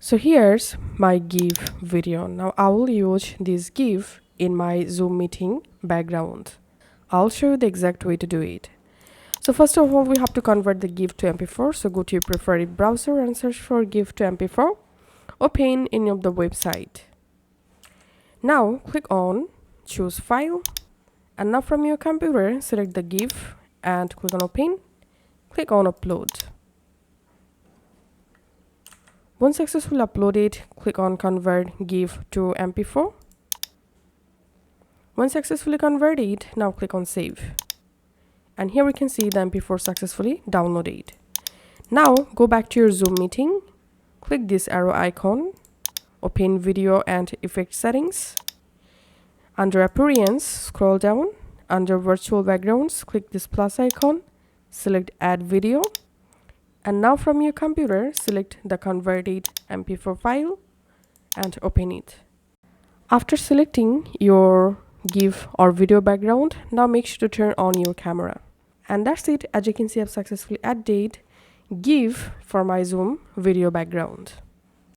So here's my GIF video. Now I will use this GIF in my Zoom meeting background. I'll show you the exact way to do it. So first of all, we have to convert the GIF to MP4. So go to your preferred browser and search for GIF to MP4. Open any of the website. Now click on choose file, and now from your computer select the GIF and click on open. Click on upload. Once successfully uploaded, click on convert GIF to MP4. Once successfully converted, now click on save. And here we can see the MP4 successfully downloaded. Now go back to your Zoom meeting. Click this arrow icon. Open video and effect settings. Under appearance, scroll down. Under virtual backgrounds, click this plus icon. Select add video. And now from your computer, select the converted MP4 file and open it. After selecting your GIF or video background, now make sure to turn on your camera. And that's it. As you can see, I've successfully added GIF for my Zoom video background.